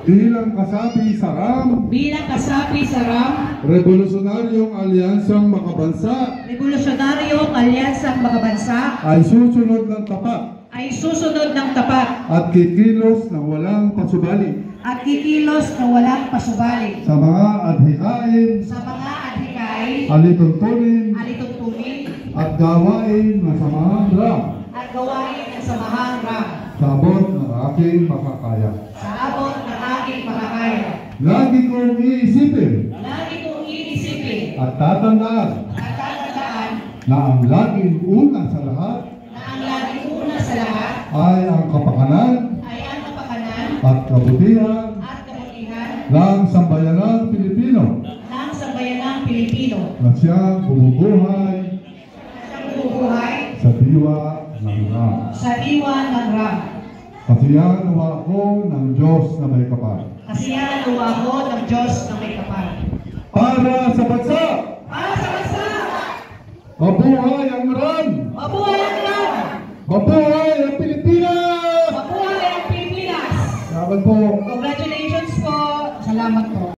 bilang kasapi sa RAM, Revolusyonaryong Alyansang Makabansa, ay susunod ng tapat, at kikilos ng walang pasubali, sa mga adhikain, alituntunin, at gawain ng samahang RAM, sa abot ng aking makakaya. Lagi kong iisipin at tatandaan na ang laging una sa lahat ay ang kapakanan at kabutihan ng sambayanang Pilipino na siyang bumubuhay sa diwa ng RAM. Kasiyahan nawa ko ng Diyos na may kapal. Para sa bansa! Mabuhay ang RAM! Mabuhay ang Pilipinas! Mabuhay ang Pilipinas! Salamat po.